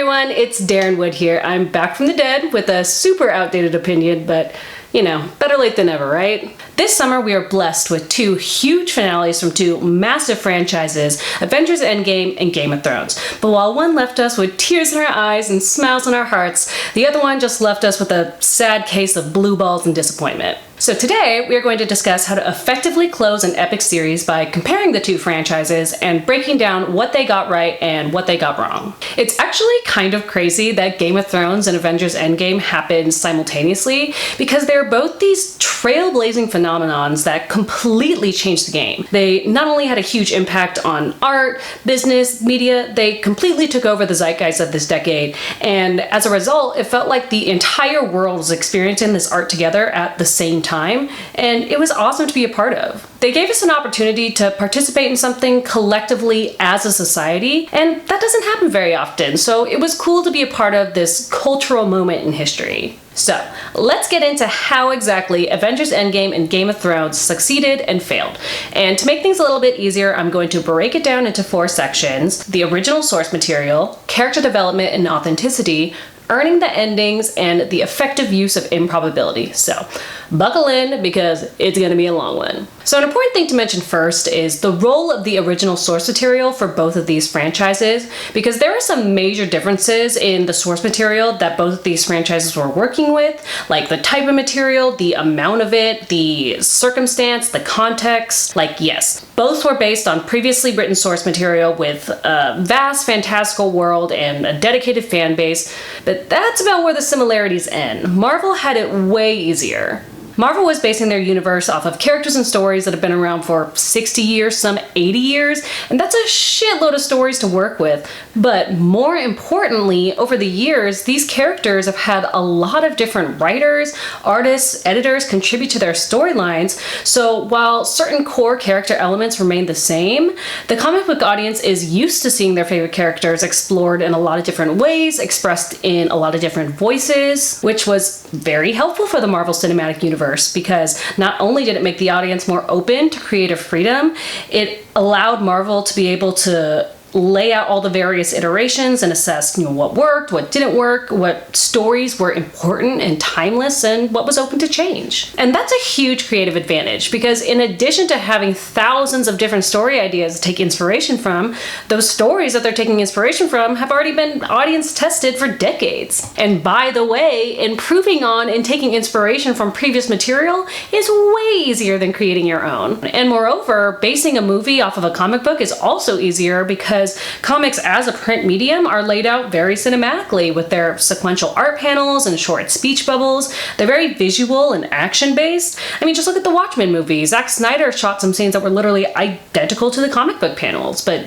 everyone, it's Daryn Wood here. I'm back from the dead with a super outdated opinion, but you know, better late than never, right? This summer we are blessed with two huge finales from two massive franchises, Avengers Endgame and Game of Thrones. But while one left us with tears in our eyes and smiles in our hearts, the other one just left us with a sad case of blue balls and disappointment. So today we are going to discuss how to effectively close an epic series by comparing the two franchises and breaking down what they got right and what they got wrong. It's actually kind of crazy that Game of Thrones and Avengers Endgame happened simultaneously because they're both these trailblazing phenomenons that completely changed the game. They not only had a huge impact on art, business, media, they completely took over the zeitgeist of this decade, and as a result, it felt like the entire world was experiencing this art together at the same time, and it was awesome to be a part of. They gave us an opportunity to participate in something collectively as a society, and that doesn't happen very often, so it was cool to be a part of this cultural moment in history. So, let's get into how exactly Avengers Endgame and Game of Thrones succeeded and failed. And to make things a little bit easier, I'm going to break it down into 4 sections: the original source material, character development and authenticity, earning the endings, and the effective use of improbability. So, buckle in because it's going to be a long one. So an important thing to mention first is the role of the original source material for both of these franchises, because there are some major differences in the source material that both of these franchises were working with, like the type of material, the amount of it, the circumstance, the context. Like, yes, both were based on previously written source material with a vast fantastical world and a dedicated fan base, but that's about where the similarities end. Marvel had it way easier. Marvel was basing their universe off of characters and stories that have been around for 60 years, some 80 years, and that's a shitload of stories to work with. But more importantly, over the years, these characters have had a lot of different writers, artists, editors contribute to their storylines, so while certain core character elements remain the same, the comic book audience is used to seeing their favorite characters explored in a lot of different ways, expressed in a lot of different voices, which was very helpful for the Marvel Cinematic Universe, because not only did it make the audience more open to creative freedom, it allowed Marvel to be able to lay out all the various iterations and assess, what worked, what didn't work, what stories were important and timeless, and what was open to change. And that's a huge creative advantage, because in addition to having thousands of different story ideas to take inspiration from, those stories that they're taking inspiration from have already been audience tested for decades. And by the way, improving on and taking inspiration from previous material is way easier than creating your own. And moreover, basing a movie off of a comic book is also easier because comics as a print medium are laid out very cinematically with their sequential art panels and short speech bubbles. They're very visual and action-based. I mean, just look at the Watchmen movie. Zack Snyder shot some scenes that were literally identical to the comic book panels, but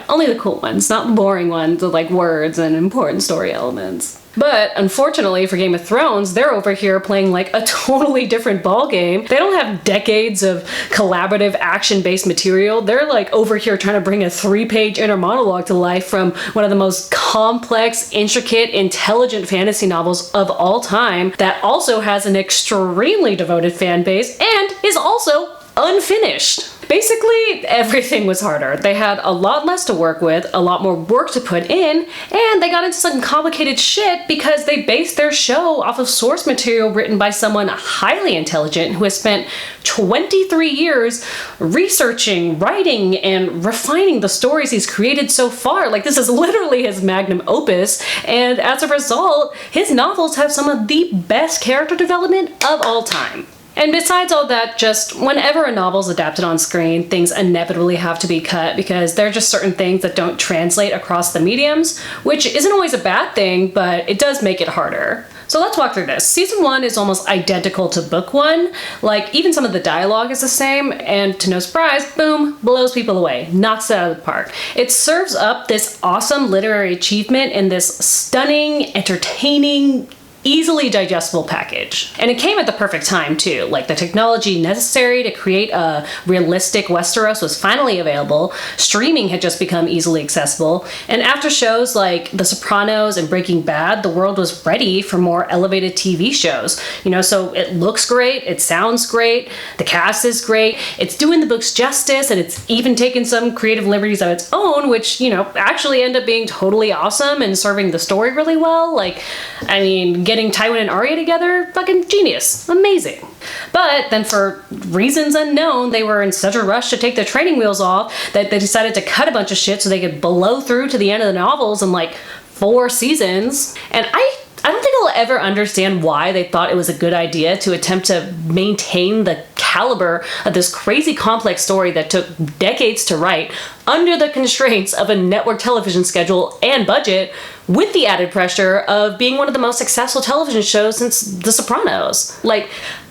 only the cool ones, not the boring ones with like words and important story elements. But unfortunately for Game of Thrones, they're over here playing like a totally different ball game. They don't have decades of collaborative action-based material. They're like over here trying to bring a 3-page inner monologue to life from one of the most complex, intricate, intelligent fantasy novels of all time that also has an extremely devoted fan base and is also unfinished. Basically, everything was harder. They had a lot less to work with, a lot more work to put in, and they got into some complicated shit because they based their show off of source material written by someone highly intelligent who has spent 23 years researching, writing, and refining the stories he's created so far. Like, this is literally his magnum opus, and as a result, his novels have some of the best character development of all time. And besides all that, just whenever a novel's adapted on screen, things inevitably have to be cut because there are just certain things that don't translate across the mediums, which isn't always a bad thing, but it does make it harder. So let's walk through this. Season 1 is almost identical to book 1, like even some of the dialogue is the same, and to no surprise, boom, blows people away, knocks it out of the park. It serves up this awesome literary achievement in this stunning, entertaining, easily digestible package. And it came at the perfect time too. Like, the technology necessary to create a realistic Westeros was finally available, streaming had just become easily accessible, and after shows like The Sopranos and Breaking Bad, the world was ready for more elevated TV shows. So it looks great, it sounds great, the cast is great, it's doing the books justice, and it's even taken some creative liberties of its own, which, actually end up being totally awesome and serving the story really well. Getting Tywin and Arya together, fucking genius, amazing. But then for reasons unknown, they were in such a rush to take the training wheels off that they decided to cut a bunch of shit so they could blow through to the end of the novels in 4 seasons. And I don't think I'll ever understand why they thought it was a good idea to attempt to maintain the caliber of this crazy complex story that took decades to write under the constraints of a network television schedule and budget, with the added pressure of being one of the most successful television shows since The Sopranos.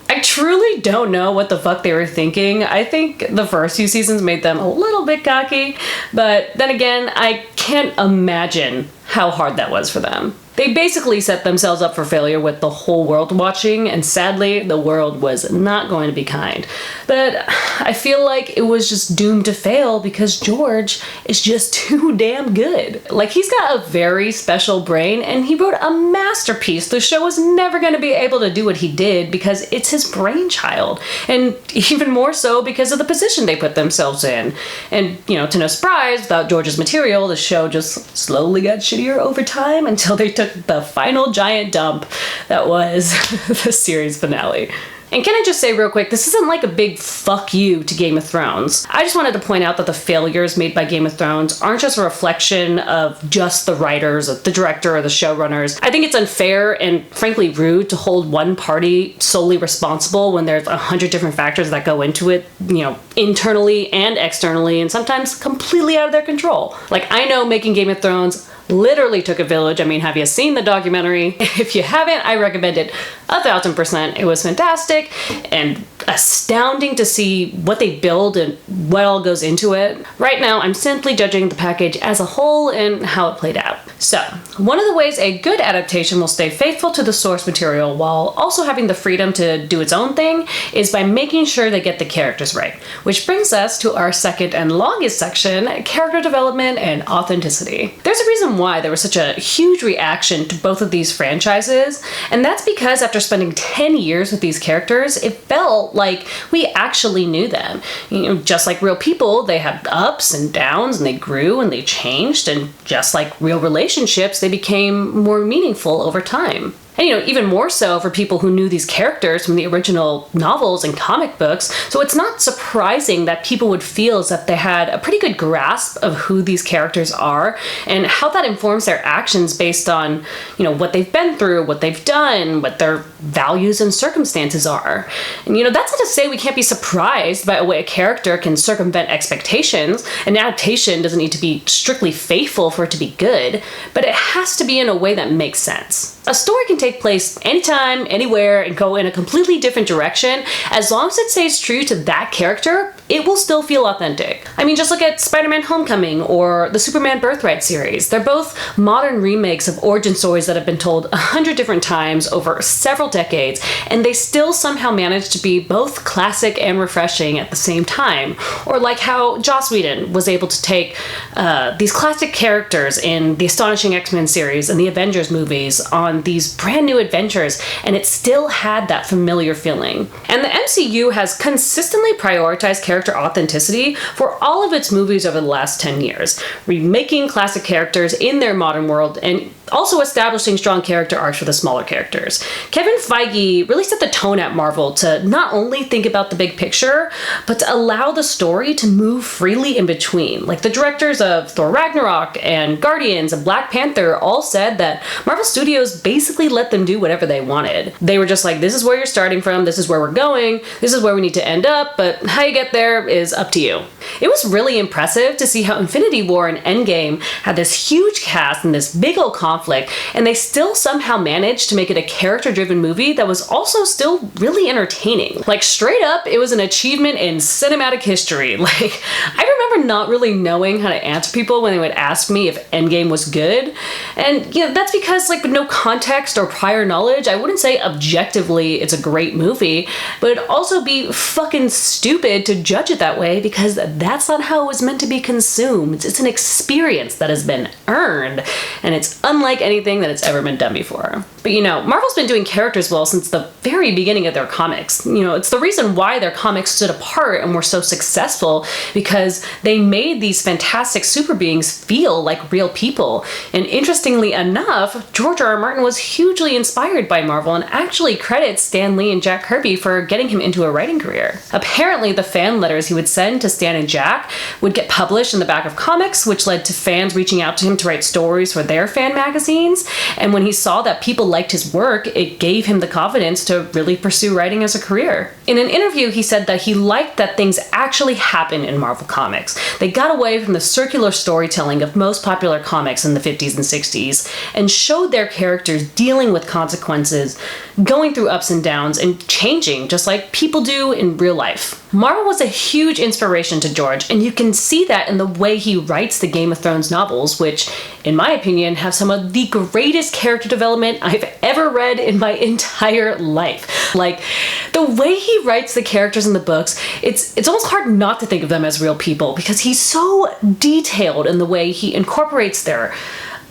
I truly don't know what the fuck they were thinking. I think the first few seasons made them a little bit cocky, but then again, I can't imagine how hard that was for them. They basically set themselves up for failure with the whole world watching, and sadly, the world was not going to be kind. But I feel like it was just doomed to fail because George is just too damn good. He's got a very special brain, and he wrote a masterpiece. The show was never going to be able to do what he did because it's his brainchild, and even more so because of the position they put themselves in. And, to no surprise, without George's material, the show just slowly got shittier over time until they took the final giant dump that was the series finale. And can I just say real quick, this isn't a big fuck you to Game of Thrones. I just wanted to point out that the failures made by Game of Thrones aren't just a reflection of just the writers, or the director, or the showrunners. I think it's unfair and frankly rude to hold one party solely responsible when there's 100 different factors that go into it, internally and externally, and sometimes completely out of their control. I know making Game of Thrones literally took a village. Have you seen the documentary? If you haven't, I recommend it 1000%. It was fantastic and astounding to see what they build and what all goes into it. Right now, I'm simply judging the package as a whole and how it played out. So, one of the ways a good adaptation will stay faithful to the source material while also having the freedom to do its own thing is by making sure they get the characters right. Which brings us to our second and longest section, character development and authenticity. There's a reason why there was such a huge reaction to both of these franchises, and that's because after spending 10 years with these characters, it felt like we actually knew them. Just like real people, they had ups and downs, and they grew and they changed, and just like real relationships, they became more meaningful over time. And even more so for people who knew these characters from the original novels and comic books, so it's not surprising that people would feel as if they had a pretty good grasp of who these characters are and how that informs their actions based on, what they've been through, what they've done, what their values and circumstances are. And that's not to say we can't be surprised by a way a character can circumvent expectations. An adaptation doesn't need to be strictly faithful for it to be good, but it has to be in a way that makes sense. A story can take place anytime, anywhere, and go in a completely different direction. As long as it stays true to that character, it will still feel authentic. Just look at Spider-Man Homecoming or the Superman Birthright series. They're both modern remakes of origin stories that have been told 100 different times over several decades, and they still somehow manage to be both classic and refreshing at the same time. Or like how Joss Whedon was able to take these classic characters in the Astonishing X-Men series and the Avengers movies on these brand new adventures, and it still had that familiar feeling. And the MCU has consistently prioritized character authenticity for all of its movies over the last 10 years, remaking classic characters in their modern world and also establishing strong character arcs for the smaller characters. Kevin Feige really set the tone at Marvel to not only think about the big picture, but to allow the story to move freely in between. Like the directors of Thor Ragnarok and Guardians and Black Panther all said that Marvel Studios basically let them do whatever they wanted. They were just like, this is where you're starting from, this is where we're going, this is where we need to end up, but how you get there is up to you. It was really impressive to see how Infinity War and Endgame had this huge cast and this big old conflict, and they still somehow managed to make it a character-driven movie that was also still really entertaining. Like straight up, it was an achievement in cinematic history. I remember remember not really knowing how to answer people when they would ask me if Endgame was good. And that's because like with no context or prior knowledge, I wouldn't say objectively it's a great movie, but it'd also be fucking stupid to judge it that way because that's not how it was meant to be consumed. It's an experience that has been earned, and it's unlike anything that it's ever been done before. But Marvel's been doing characters well since the very beginning of their comics. It's the reason why their comics stood apart and were so successful, because they made these fantastic super beings feel like real people. And interestingly enough, George R. R. Martin was hugely inspired by Marvel and actually credits Stan Lee and Jack Kirby for getting him into a writing career. Apparently, the fan letters he would send to Stan and Jack would get published in the back of comics, which led to fans reaching out to him to write stories for their fan magazines. And when he saw that people liked his work, it gave him the confidence to really pursue writing as a career. In an interview, he said that he liked that things actually happen in Marvel Comics. They got away from the circular storytelling of most popular comics in the 50s and 60s and showed their characters dealing with consequences, going through ups and downs, and changing just like people do in real life. Marvel was a huge inspiration to George, and you can see that in the way he writes the Game of Thrones novels, which, in my opinion, have some of the greatest character development I've ever read in my entire life. Like, the way he writes the characters in the books, it's almost hard not to think of them as real people, because he's so detailed in the way he incorporates their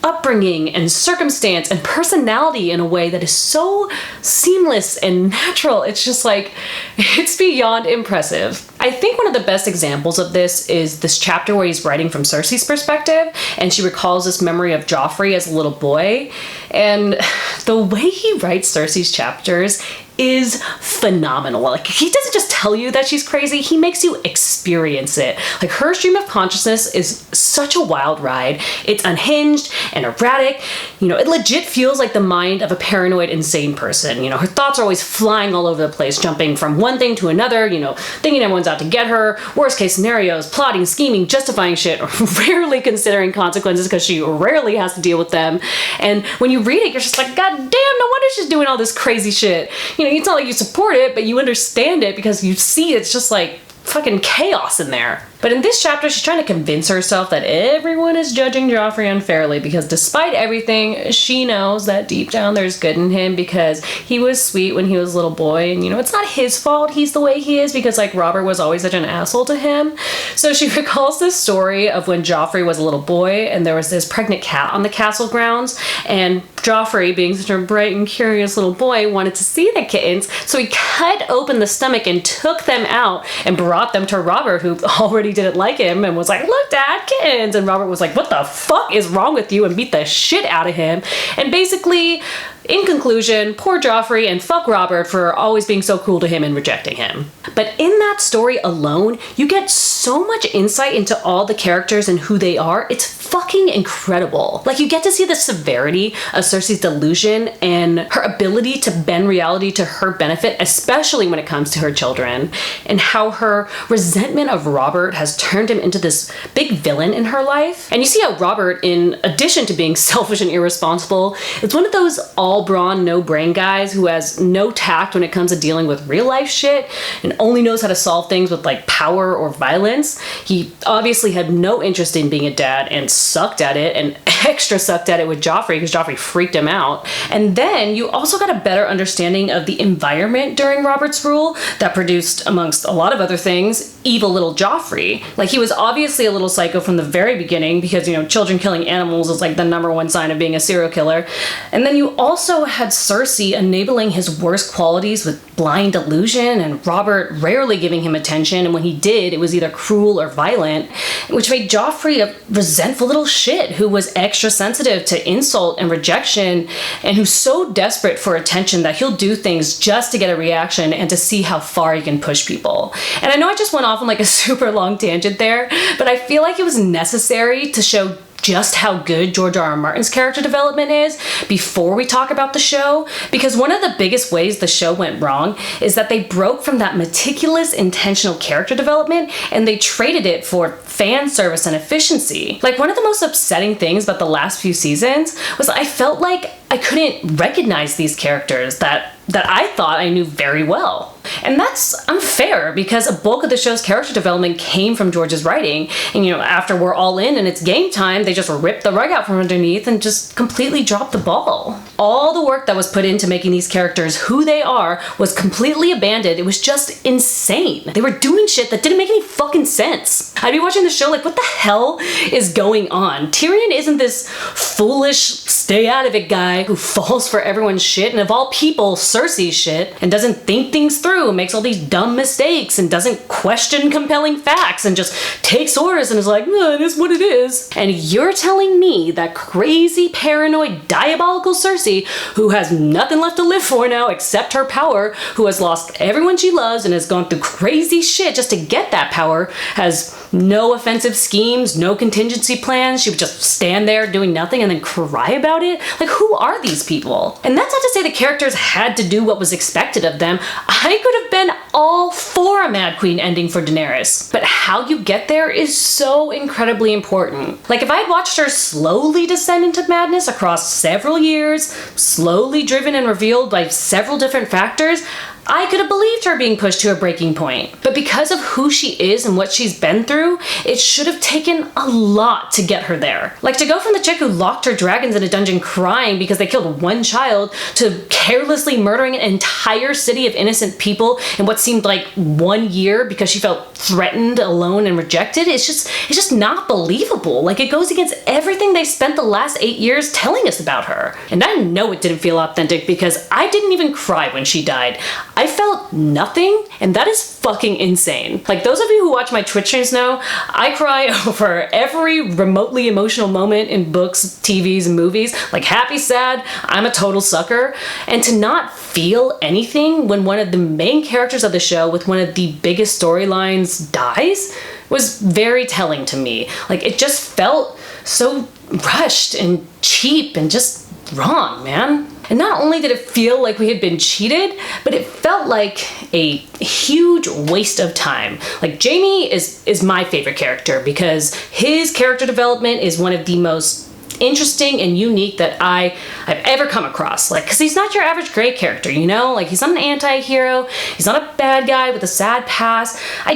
upbringing and circumstance and personality in a way that is so seamless and natural. It's just like, it's beyond impressive. I think one of the best examples of this is this chapter where he's writing from Cersei's perspective, and she recalls this memory of Joffrey as a little boy. And the way he writes Cersei's chapters is phenomenal. Like, he doesn't just tell you that she's crazy, he makes you experience it. Like, her stream of consciousness is such a wild ride. It's unhinged and erratic. It legit feels like the mind of a paranoid, insane person. Her thoughts are always flying all over the place, jumping from one thing to another, thinking everyone's out to get her, worst case scenarios, plotting, scheming, justifying shit, rarely considering consequences because she rarely has to deal with them. And when you read it, you're just like, God damn, no wonder she's doing all this crazy shit. It's not like you support it, but you understand it because you see it's just like fucking chaos in there. But in this chapter, she's trying to convince herself that everyone is judging Joffrey unfairly because despite everything, she knows that deep down there's good in him because he was sweet when he was a little boy. And, it's not his fault he's the way he is because, like, Robert was always such an asshole to him. So she recalls this story of when Joffrey was a little boy and there was this pregnant cat on the castle grounds. And Joffrey, being such a bright and curious little boy, wanted to see the kittens. So he cut open the stomach and took them out and brought them to Robert, who already didn't like him, and was like, look, Dad, kittens. And Robert was like, what the fuck is wrong with you? And beat the shit out of him. And basically, in conclusion, poor Joffrey and fuck Robert for always being so cool to him and rejecting him. But in that story alone, you get so much insight into all the characters and who they are. It's fucking incredible. Like, you get to see the severity of Cersei's delusion and her ability to bend reality to her benefit, especially when it comes to her children, and how her resentment of Robert has turned him into this big villain in her life. And you see how Robert, in addition to being selfish and irresponsible, is one of those all brawn, no brain guys who has no tact when it comes to dealing with real life shit and only knows how to solve things with like power or violence. He obviously had no interest in being a dad and sucked at it, and extra sucked at it with Joffrey because Joffrey freaked him out. And then you also got a better understanding of the environment during Robert's rule that produced, amongst a lot of other things, evil little Joffrey. Like, he was obviously a little psycho from the very beginning because, children killing animals is like the #1 sign of being a serial killer. And then you also had Cersei enabling his worst qualities with blind delusion, and Robert rarely giving him attention, and when he did, it was either cruel or violent, which made Joffrey a resentful little shit who was extra sensitive to insult and rejection, and who's so desperate for attention that he'll do things just to get a reaction and to see how far he can push people. And I know I just went off on like a super long tangent there, but I feel like it was necessary to show just how good George R. R. Martin's character development is before we talk about the show, because one of the biggest ways the show went wrong is that they broke from that meticulous, intentional character development and they traded it for fan service and efficiency. Like, one of the most upsetting things about the last few seasons was I felt like I couldn't recognize these characters that I thought I knew very well. And that's unfair because a bulk of the show's character development came from George's writing. And, after we're all in and it's game time, they just rip the rug out from underneath and just completely drop the ball. All the work that was put into making these characters who they are was completely abandoned. It was just insane. They were doing shit that didn't make any fucking sense. I'd be watching the show like, what the hell is going on? Tyrion isn't this foolish, stay out of it guy who falls for everyone's shit, and of all people, Cersei's shit, and doesn't think things through, makes all these dumb mistakes, and doesn't question compelling facts, and just takes orders and is like, it is what it is. And you're telling me that crazy, paranoid, diabolical Cersei, who has nothing left to live for now except her power, who has lost everyone she loves and has gone through crazy shit just to get that power, has no offensive schemes, no contingency plans, she would just stand there doing nothing and then cry about it? Like, who are these people? And that's not to say the characters had to do what was expected of them. I could have been all for a Mad Queen ending for Daenerys. But how you get there is so incredibly important. Like, if I had watched her slowly descend into madness across several years, slowly driven and revealed by several different factors, I could have believed her being pushed to a breaking point. But because of who she is and what she's been through, it should have taken a lot to get her there. Like, to go from the chick who locked her dragons in a dungeon crying because they killed one child to carelessly murdering an entire city of innocent people in what seemed like 1 year because she felt threatened, alone, and rejected, it's just not believable. Like, it goes against everything they spent the last 8 years telling us about her. And I know it didn't feel authentic because I didn't even cry when she died. I felt nothing, and that is fucking insane. Like, those of you who watch my Twitch streams know, I cry over every remotely emotional moment in books, TVs, and movies. Like, happy, sad, I'm a total sucker. And to not feel anything when one of the main characters of the show with one of the biggest storylines dies was very telling to me. Like, it just felt so rushed and cheap and just wrong, man. And not only did it feel like we had been cheated, but it felt like a huge waste of time. Like, Jaime is my favorite character because his character development is one of the most interesting and unique that I've ever come across. Like, because he's not your average Grey character, Like, he's not an anti-hero. He's not a bad guy with a sad past. I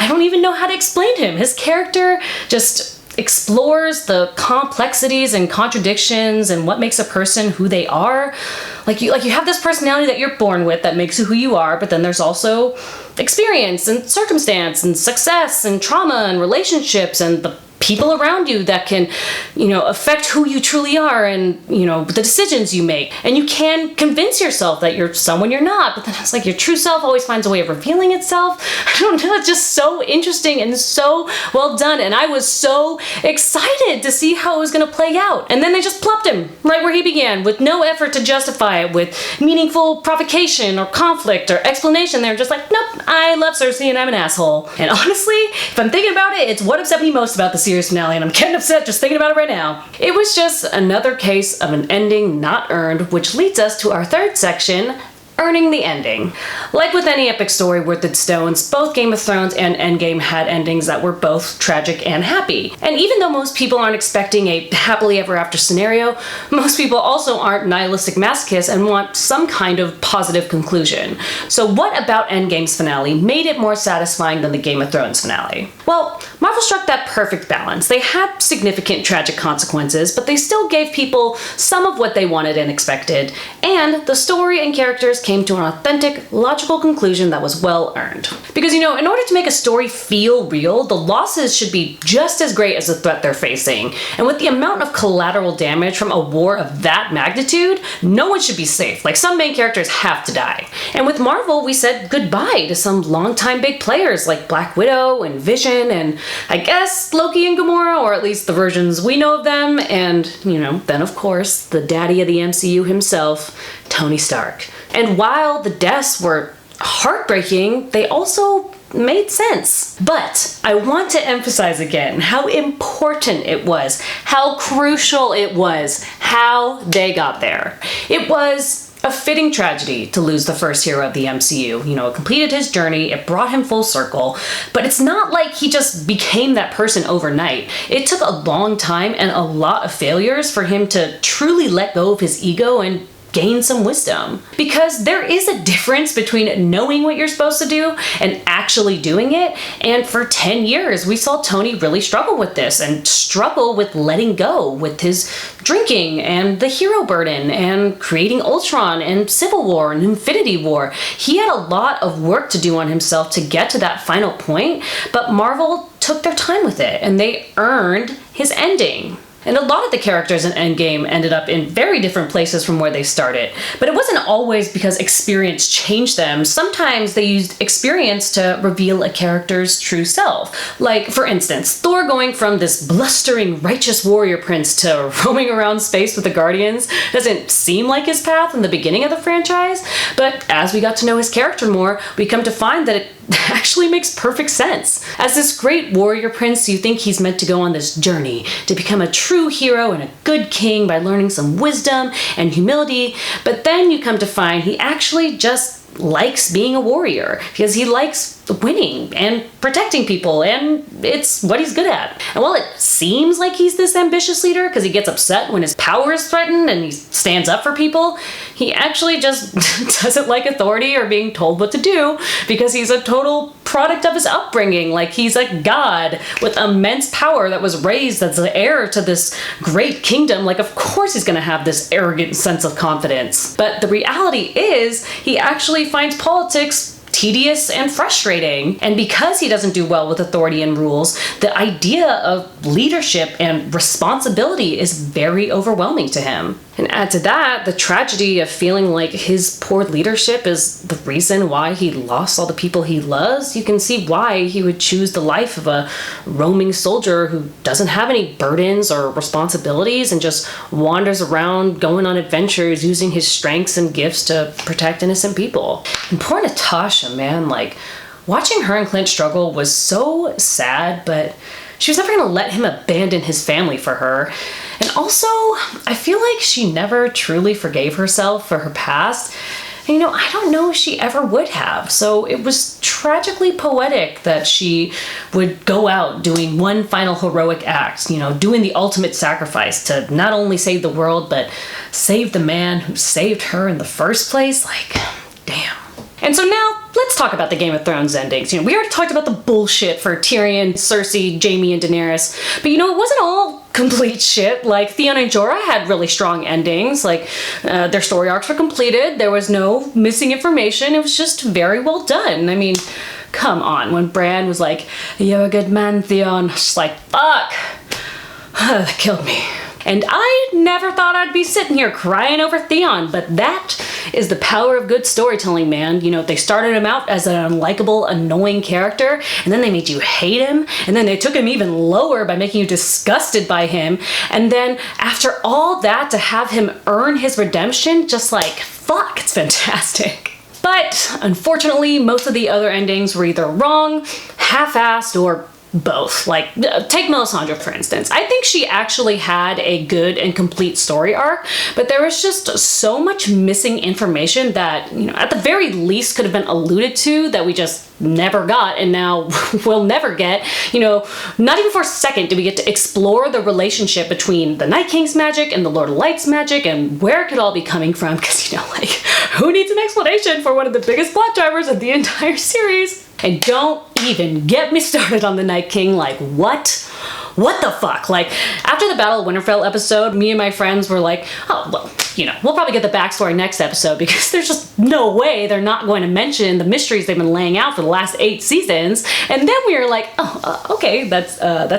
don't even know how to explain him. His character just explores the complexities and contradictions and what makes a person who they are. Like you have this personality that you're born with that makes you who you are, but then there's also experience and circumstance and success and trauma and relationships and the people around you that can, affect who you truly are and, the decisions you make. And you can convince yourself that you're someone you're not, but then it's like your true self always finds a way of revealing itself. I don't know, it's just so interesting and so well done. And I was so excited to see how it was going to play out. And then they just plopped him right where he began with no effort to justify it with meaningful provocation or conflict or explanation. They're just like, nope, I love Cersei and I'm an asshole. And honestly, if I'm thinking about it, it's what upset me most about the series finale, and I'm getting upset just thinking about it right now. It was just another case of an ending not earned, which leads us to our third section, earning the ending. Like with any epic story worth its stones, both Game of Thrones and Endgame had endings that were both tragic and happy. And even though most people aren't expecting a happily ever after scenario, most people also aren't nihilistic masochists and want some kind of positive conclusion. So what about Endgame's finale made it more satisfying than the Game of Thrones finale? Well, Marvel struck that perfect balance. They had significant tragic consequences, but they still gave people some of what they wanted and expected, and the story and characters came to an authentic, logical conclusion that was well earned. Because, in order to make a story feel real, the losses should be just as great as the threat they're facing. And with the amount of collateral damage from a war of that magnitude, no one should be safe. Like, some main characters have to die. And with Marvel, we said goodbye to some longtime big players like Black Widow and Vision and, I guess, Loki and Gamora, or at least the versions we know of them, and, then of course, the daddy of the MCU himself, Tony Stark. And while the deaths were heartbreaking, they also made sense. But I want to emphasize again how important it was, how crucial it was, how they got there. It was a fitting tragedy to lose the first hero of the MCU. It completed his journey, it brought him full circle, but it's not like he just became that person overnight. It took a long time and a lot of failures for him to truly let go of his ego and gain some wisdom. Because there is a difference between knowing what you're supposed to do and actually doing it. And for 10 years, we saw Tony really struggle with this and struggle with letting go with his drinking and the hero burden and creating Ultron and Civil War and Infinity War. He had a lot of work to do on himself to get to that final point, but Marvel took their time with it and they earned his ending. And a lot of the characters in Endgame ended up in very different places from where they started. But it wasn't always because experience changed them. Sometimes they used experience to reveal a character's true self. Like, for instance, Thor going from this blustering, righteous warrior prince to roaming around space with the Guardians doesn't seem like his path in the beginning of the franchise. But as we got to know his character more, we come to find that it actually makes perfect sense. As this great warrior prince, you think he's meant to go on this journey to become a true hero and a good king by learning some wisdom and humility, but then you come to find he actually just likes being a warrior because he likes winning and protecting people, and it's what he's good at. And while it seems like he's this ambitious leader because he gets upset when his power is threatened and he stands up for people, he actually just doesn't like authority or being told what to do because he's a total product of his upbringing. Like, he's a god with immense power that was raised as the heir to this great kingdom. Like, of course he's gonna have this arrogant sense of confidence. But the reality is he actually finds politics tedious and frustrating. And because he doesn't do well with authority and rules, the idea of leadership and responsibility is very overwhelming to him. And add to that the tragedy of feeling like his poor leadership is the reason why he lost all the people he loves. You can see why he would choose the life of a roaming soldier who doesn't have any burdens or responsibilities and just wanders around going on adventures using his strengths and gifts to protect innocent people. And poor Natasha, man, like, watching her and Clint struggle was so sad, but she was never gonna let him abandon his family for her. And also, I feel like she never truly forgave herself for her past. And, I don't know if she ever would have. So it was tragically poetic that she would go out doing one final heroic act, doing the ultimate sacrifice to not only save the world, but save the man who saved her in the first place. Like, damn. And so now, let's talk about the Game of Thrones endings. We already talked about the bullshit for Tyrion, Cersei, Jaime, and Daenerys. But it wasn't all complete shit. Like, Theon and Jorah had really strong endings. Like, their story arcs were completed. There was no missing information. It was just very well done. I mean, come on. When Bran was like, "You're a good man, Theon," just like, fuck. That killed me. And I never thought I'd be sitting here crying over Theon, but that is the power of good storytelling, man. They started him out as an unlikable, annoying character, and then they made you hate him, and then they took him even lower by making you disgusted by him, and then after all that, to have him earn his redemption, just like, fuck, it's fantastic. But unfortunately, most of the other endings were either wrong, half-assed, or both. Like, take Melisandre, for instance. I think she actually had a good and complete story arc, but there was just so much missing information that, at the very least could have been alluded to that we just never got, and now we'll never get. Not even for a second did we get to explore the relationship between the Night King's magic and the Lord of Light's magic and where it could all be coming from, because, who needs an explanation for one of the biggest plot drivers of the entire series? And don't even get me started on the Night King. Like, what? What the fuck? Like, after the Battle of Winterfell episode, me and my friends were like, oh, well, we'll probably get the backstory next episode because there's just no way they're not going to mention the mysteries they've been laying out for the last 8 seasons. And then we were like, okay, that's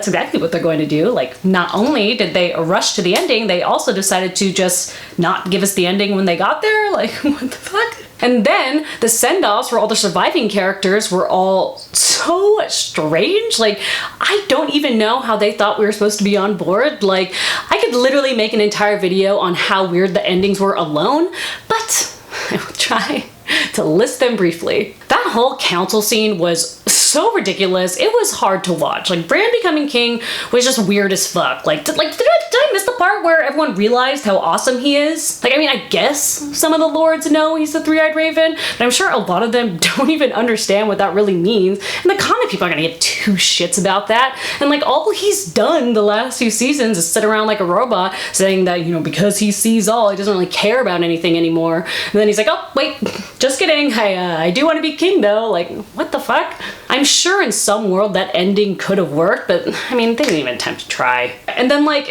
exactly what they're going to do. Like, not only did they rush to the ending, they also decided to just not give us the ending when they got there. Like, what the fuck? And then the send-offs for all the surviving characters were all so strange. Like, I don't even know how they thought we were supposed to be on board. Like, I could literally make an entire video on how weird the endings were alone, but I will try to list them briefly. That whole council scene was so ridiculous. It was hard to watch. Like, Bran becoming king was just weird as fuck. Like, did I miss the part where everyone realized how awesome he is? Like, I mean, I guess some of the lords know he's the three-eyed raven, but I'm sure a lot of them don't even understand what that really means. And the comic people are gonna get two shits about that. And like, all he's done the last few seasons is sit around like a robot saying that, you know, because he sees all, he doesn't really care about anything anymore. And then he's like, oh, wait, just kidding. I do want to be king though. Like, what the fuck? I'm sure in some world that ending could have worked, but I mean, they didn't even attempt to try. And then like,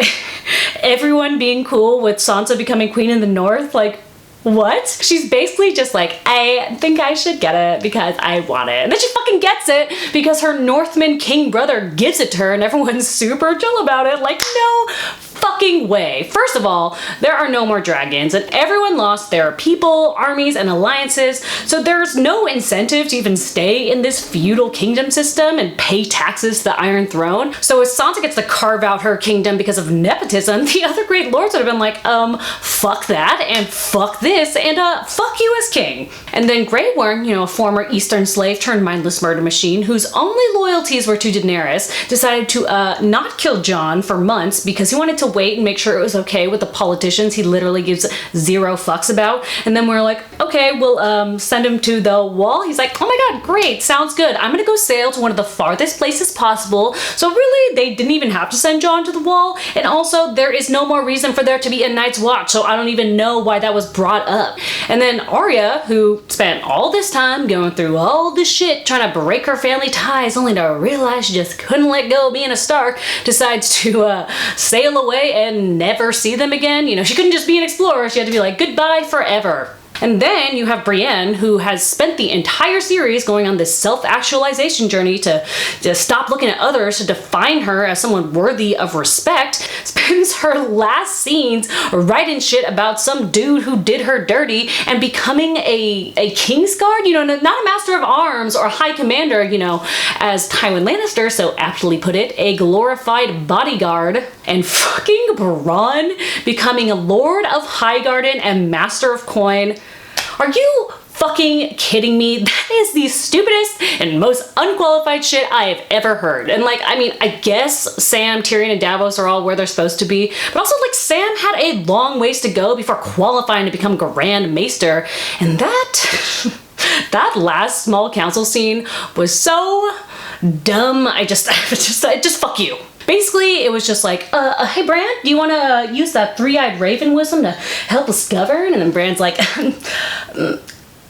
everyone being cool with Sansa becoming queen in the north, like, what? She's basically just like, I think I should get it because I want it. And then she fucking gets it because her Northman king brother gives it to her and everyone's super chill about it. Like, no fucking way. First of all, there are no more dragons and everyone lost their people, armies, and alliances, so there's no incentive to even stay in this feudal kingdom system and pay taxes to the Iron Throne. So if Sansa gets to carve out her kingdom because of nepotism, the other great lords would have been like, fuck that, and fuck this, and fuck you as king. And then Grey Worm, you know, a former Eastern slave turned mindless murder machine whose only loyalties were to Daenerys, decided to not kill Jon for months because he wanted to wait and make sure it was okay with the politicians he literally gives zero fucks about. And then we're like, okay, we'll send him to the wall. He's like, oh my god, great, sounds good. I'm gonna go sail to one of the farthest places possible. So really, they didn't even have to send Jon to the wall. And also, there is no more reason for there to be a Night's Watch, so I don't even know why that was brought up. And then Arya, who spent all this time going through all this shit trying to break her family ties only to realize she just couldn't let go of being a Stark, decides to sail away and never see them again. You know, she couldn't just be an explorer, she had to be like, goodbye forever. And then you have Brienne, who has spent the entire series going on this self-actualization journey to stop looking at others, to define her as someone worthy of respect, spends her last scenes writing shit about some dude who did her dirty and becoming a Kingsguard, you know, not a master of arms or a high commander, you know, as Tywin Lannister so aptly put it, a glorified bodyguard. And fucking Bronn becoming a Lord of Highgarden and Master of Coin. Are you fucking kidding me? That is the stupidest and most unqualified shit I have ever heard. And like, I mean, I guess Sam, Tyrion, and Davos are all where they're supposed to be, but also like Sam had a long ways to go before qualifying to become Grand Maester, and that last small council scene was so dumb. I just fuck you. Basically, it was just like, hey Bran, do you want to use that three-eyed raven wisdom to help us govern? And then Bran's like,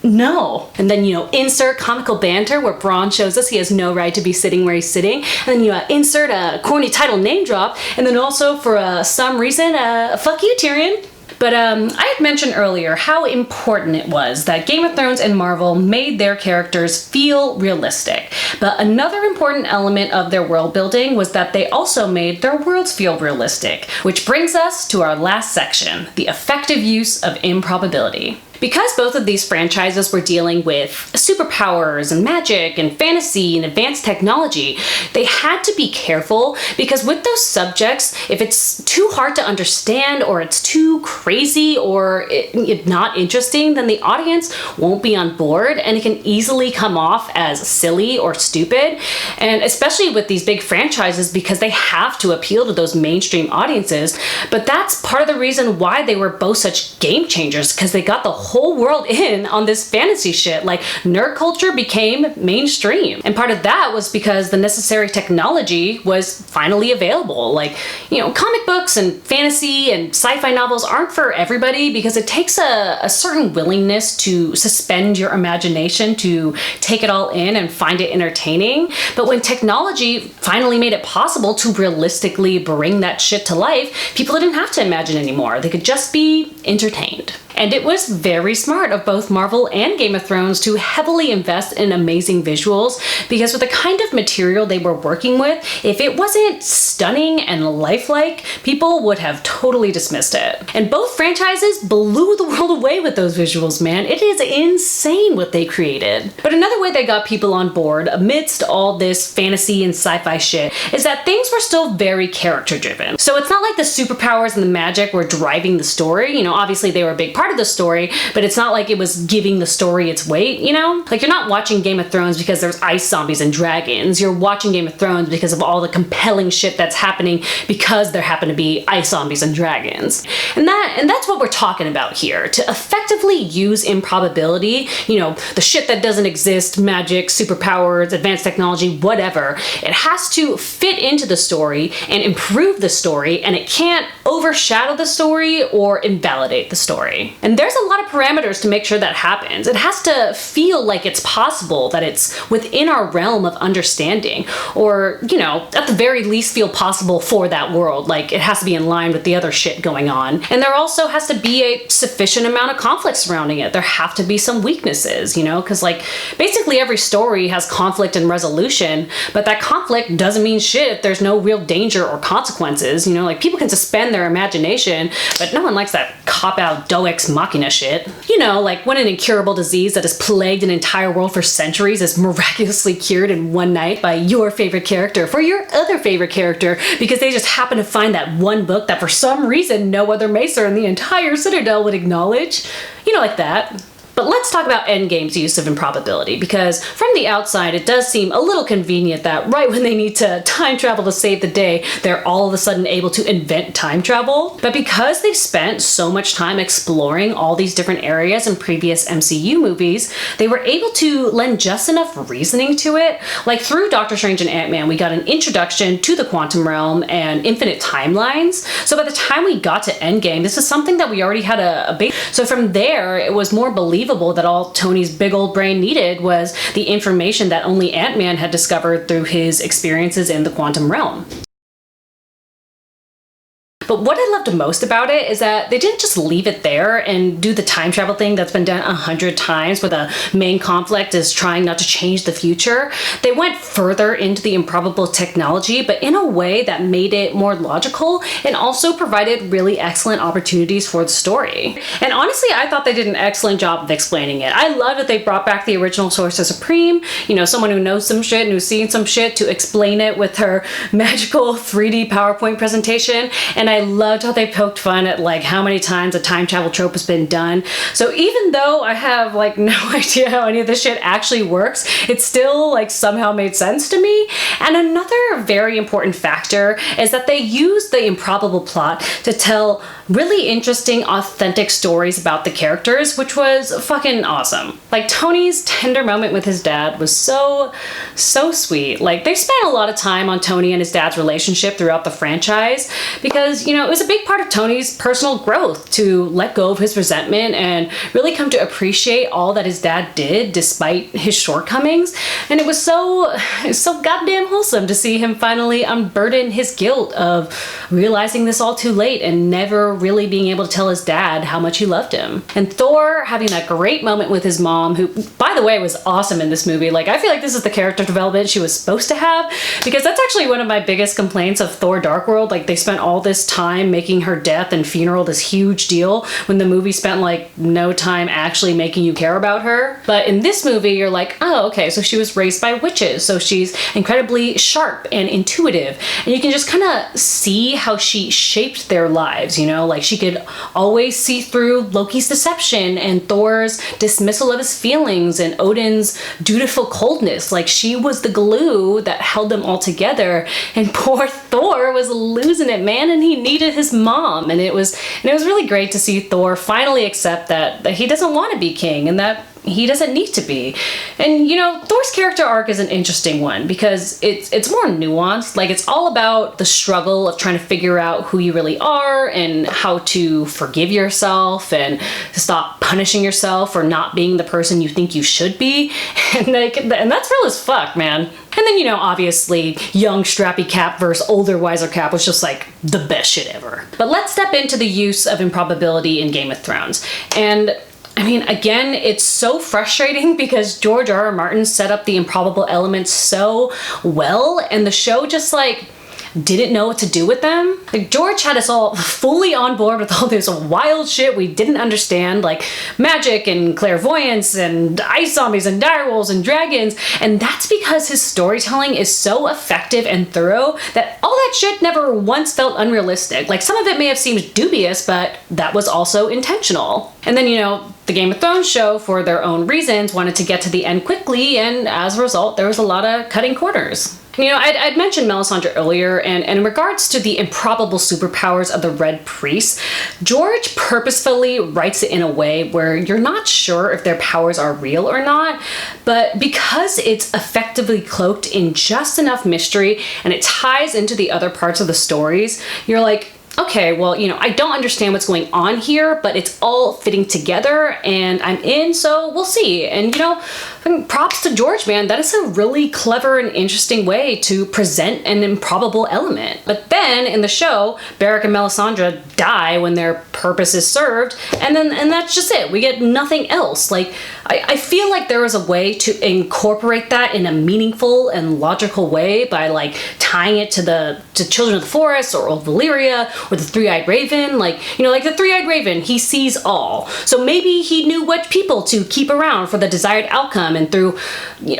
no. And then, you know, insert comical banter where Bronn shows us he has no right to be sitting where he's sitting. And then you insert a corny title name drop. And then also for some reason, fuck you, Tyrion. But I had mentioned earlier how important it was that Game of Thrones and Marvel made their characters feel realistic. But another important element of their world building was that they also made their worlds feel realistic, which brings us to our last section, the effective use of improbability. Because both of these franchises were dealing with superpowers and magic and fantasy and advanced technology, they had to be careful because with those subjects, if it's too hard to understand or it's too crazy or it's not interesting, then the audience won't be on board and it can easily come off as silly or stupid. And especially with these big franchises because they have to appeal to those mainstream audiences. But that's part of the reason why they were both such game changers, because they got the whole world in on this fantasy shit. Like, nerd culture became mainstream. And part of that was because the necessary technology was finally available. Like, you know, comic books and fantasy and sci-fi novels aren't for everybody because it takes a certain willingness to suspend your imagination, to take it all in and find it entertaining. But when technology finally made it possible to realistically bring that shit to life, people didn't have to imagine anymore. They could just be entertained. And it was very smart of both Marvel and Game of Thrones to heavily invest in amazing visuals, because with the kind of material they were working with, if it wasn't stunning and lifelike, people would have totally dismissed it. And both franchises blew the world away with those visuals, man. It is insane what they created. But another way they got people on board amidst all this fantasy and sci-fi shit is that things were still very character driven. So it's not like the superpowers and the magic were driving the story. You know, obviously they were a big part part of the story, but it's not like it was giving the story its weight, you know? Like, you're not watching Game of Thrones because there's ice zombies and dragons. You're watching Game of Thrones because of all the compelling shit that's happening because there happen to be ice zombies and dragons. And that's what we're talking about here. To effectively use improbability, you know, the shit that doesn't exist, magic, superpowers, advanced technology, whatever, it has to fit into the story and improve the story, and it can't overshadow the story or invalidate the story. And there's a lot of parameters to make sure that happens. It has to feel like it's possible, that it's within our realm of understanding, or, you know, at the very least feel possible for that world. Like, it has to be in line with the other shit going on. And there also has to be a sufficient amount of conflict surrounding it. There have to be some weaknesses, you know, because like basically every story has conflict and resolution, but that conflict doesn't mean shit if there's no real danger or consequences. You know, like, people can suspend their imagination, but no one likes that cop-out Deus Ex Machina shit. You know, like when an incurable disease that has plagued an entire world for centuries is miraculously cured in one night by your favorite character for your other favorite character because they just happen to find that one book that for some reason no other Macer in the entire Citadel would acknowledge. You know, like that. But let's talk about Endgame's use of improbability, because from the outside it does seem a little convenient that right when they need to time travel to save the day, they're all of a sudden able to invent time travel. But because they've spent so much time exploring all these different areas in previous MCU movies, they were able to lend just enough reasoning to it. Like, through Doctor Strange and Ant-Man, we got an introduction to the quantum realm and infinite timelines. So by the time we got to Endgame, this is something that we already had a base. So from there, it was more believable that all Tony's big old brain needed was the information that only Ant-Man had discovered through his experiences in the quantum realm. But what I loved most about it is that they didn't just leave it there and do the time travel thing that's been done 100 times where the main conflict is trying not to change the future. They went further into the improbable technology, but in a way that made it more logical and also provided really excellent opportunities for the story. And honestly, I thought they did an excellent job of explaining it. I love that they brought back the original Sorcerer Supreme, you know, someone who knows some shit and who's seen some shit, to explain it with her magical 3D PowerPoint presentation. And I loved how they poked fun at like how many times a time travel trope has been done. So even though I have like no idea how any of this shit actually works, it still like somehow made sense to me. And another very important factor is that they used the improbable plot to tell really interesting, authentic stories about the characters, which was fucking awesome. Like, Tony's tender moment with his dad was so sweet. Like, they spent a lot of time on Tony and his dad's relationship throughout the franchise because, you know, it was a big part of Tony's personal growth to let go of his resentment and really come to appreciate all that his dad did despite his shortcomings. And it was so goddamn wholesome to see him finally unburden his guilt of realizing this all too late and never really being able to tell his dad how much he loved him. And Thor having that great moment with his mom, who, by the way, was awesome in this movie. Like, I feel like this is the character development she was supposed to have, because that's actually one of my biggest complaints of Thor Dark World. Like, they spent all this time making her death and funeral this huge deal when the movie spent like no time actually making you care about her. But in this movie, you're like, oh, okay, so she was raised by witches, so she's incredibly sharp and intuitive, and you can just kind of see how she shaped their lives, you know? Like, she could always see through Loki's deception and Thor's dismissal of his feelings and Odin's dutiful coldness. Like, she was the glue that held them all together, and poor Thor was losing it, man, and he needed his mom. And it was really great to see Thor finally accept that he doesn't want to be king and that he doesn't need to be. And, you know, Thor's character arc is an interesting one because it's more nuanced. Like, it's all about the struggle of trying to figure out who you really are and how to forgive yourself and stop punishing yourself for not being the person you think you should be. And that's real as fuck, man. And then, you know, obviously, young strappy Cap versus older wiser Cap was just like the best shit ever. But let's step into the use of improbability in Game of Thrones. And I mean, again, it's so frustrating because George R.R. Martin set up the improbable elements so well, and the show just like didn't know what to do with them. Like, George had us all fully on board with all this wild shit we didn't understand, like magic and clairvoyance and ice zombies and direwolves and dragons, and that's because his storytelling is so effective and thorough that all that shit never once felt unrealistic. Like, some of it may have seemed dubious, but that was also intentional. And then, the Game of Thrones show, for their own reasons, wanted to get to the end quickly, and as a result, there was a lot of cutting corners. I'd mentioned Melisandre earlier, and in regards to the improbable superpowers of the Red Priest, George purposefully writes it in a way where you're not sure if their powers are real or not, but because it's effectively cloaked in just enough mystery and it ties into the other parts of the stories, you're like, okay, well, I don't understand what's going on here, but it's all fitting together and I'm in, so we'll see. And, props to George, man. That is a really clever and interesting way to present an improbable element. But then in the show, Beric and Melisandre die when their purpose is served, and that's just it. We get nothing else. Like, I feel like there was a way to incorporate that in a meaningful and logical way by, like, tying it to Children of the Forest or Old Valyria or the Three-Eyed Raven. Like the Three-Eyed Raven, he sees all. So maybe he knew what people to keep around for the desired outcome, and through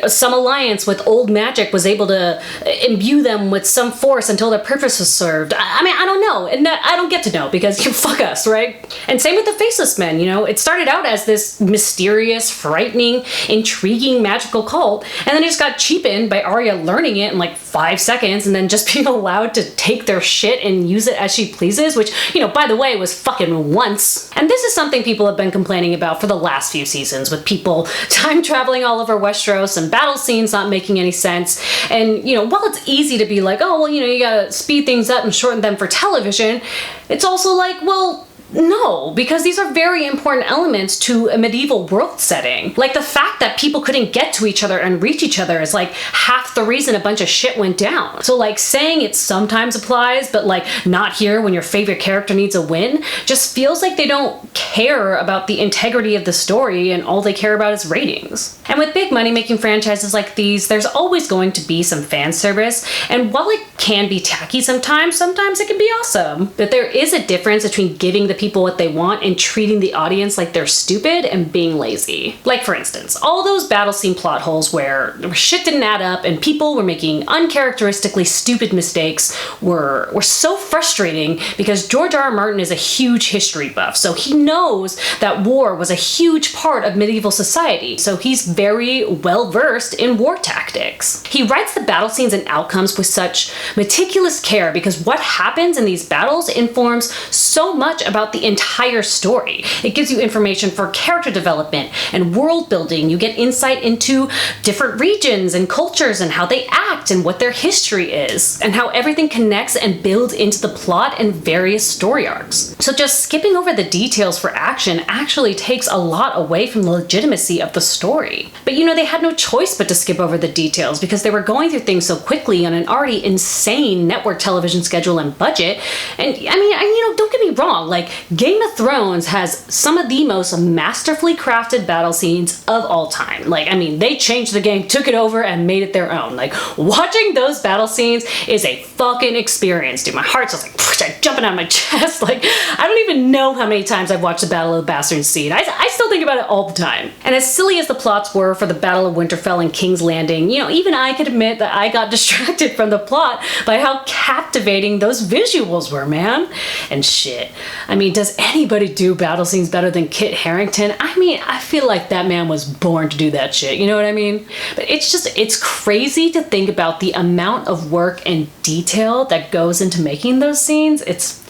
some alliance with old magic was able to imbue them with some force until their purpose was served. I don't know, and I don't get to know because fuck us, right? And same with the Faceless Men. It started out as this mysterious, frightening, intriguing magical cult, and then it just got cheapened by Arya learning it in like 5 seconds and then just being allowed to take their shit and use it as she pleases, which, by the way, was fucking once. And this is something people have been complaining about for the last few seasons, with people time traveling all over Westeros and battle scenes not making any sense. And, while it's easy to be like, oh, well, you gotta speed things up and shorten them for television, it's also like, well, no, because these are very important elements to a medieval world setting. Like, the fact that people couldn't get to each other and reach each other is like half the reason a bunch of shit went down. So, like, saying it sometimes applies, but like not here when your favorite character needs a win, just feels like they don't care about the integrity of the story and all they care about is ratings. And with big money making franchises like these, there's always going to be some fan service, and while it can be tacky sometimes it can be awesome. But there is a difference between giving the people what they want and treating the audience like they're stupid and being lazy. Like, for instance, all those battle scene plot holes where shit didn't add up and people were making uncharacteristically stupid mistakes were so frustrating because George R.R. Martin is a huge history buff, so he knows that war was a huge part of medieval society, so he's very well versed in war tactics. He writes the battle scenes and outcomes with such meticulous care because what happens in these battles informs so much about the entire story. It gives you information for character development and world building. You get insight into different regions and cultures and how they act and what their history is, and how everything connects and builds into the plot and various story arcs. So just skipping over the details for action actually takes a lot away from the legitimacy of the story. But they had no choice but to skip over the details because they were going through things so quickly on an already insane network television schedule and budget. And don't get me wrong, like, Game of Thrones has some of the most masterfully crafted battle scenes of all time. Like, they changed the game, took it over, and made it their own. Like, watching those battle scenes is a fucking experience, dude. My heart's just like jumping out of my chest. Like, I don't even know how many times I've watched the Battle of the Bastards scene. I still think about it all the time. And as silly as the plots were for the Battle of Winterfell and King's Landing, even I could admit that I got distracted from the plot by how captivating those visuals were, man. And shit. Does anybody do battle scenes better than Kit Harington? I feel like that man was born to do that shit, you know what I mean? But it's crazy to think about the amount of work and detail that goes into making those scenes. It's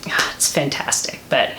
fantastic. But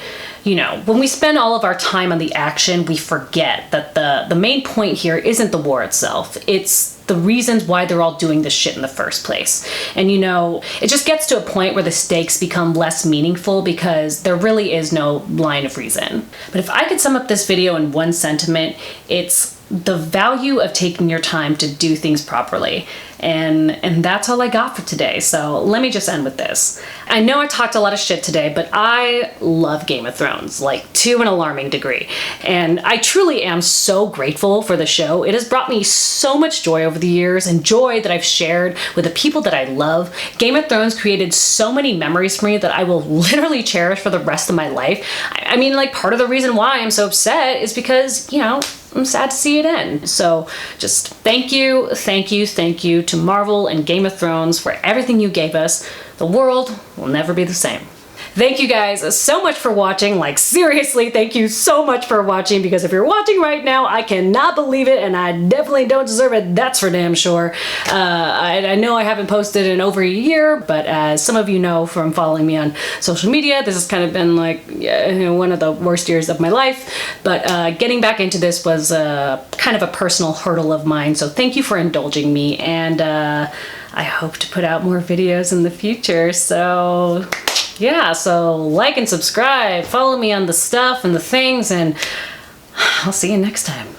when we spend all of our time on the action, we forget that the main point here isn't the war itself. It's the reasons why they're all doing this shit in the first place. And it just gets to a point where the stakes become less meaningful because there really is no line of reason. But if I could sum up this video in one sentiment, it's the value of taking your time to do things properly. And that's all I got for today. So let me just end with this. I know I talked a lot of shit today, but I love Game of Thrones, like to an alarming degree. And I truly am so grateful for the show. It has brought me so much joy over the years, and joy that I've shared with the people that I love. Game of Thrones created so many memories for me that I will literally cherish for the rest of my life. I mean, like, part of the reason why I'm so upset is because, you know, I'm sad to see it end. So just thank you to Marvel and Game of Thrones for everything you gave us. The world will never be the same. Thank you guys so much for watching. Like, seriously, thank you so much for watching, because if you're watching right now, I cannot believe it, and I definitely don't deserve it. That's for damn sure. I know I haven't posted in over a year, but as some of you know from following me on social media, this has kind of been like one of the worst years of my life. But getting back into this was kind of a personal hurdle of mine. So thank you for indulging me, and I hope to put out more videos in the future. So yeah, so like and subscribe, follow me on the stuff and the things, and I'll see you next time.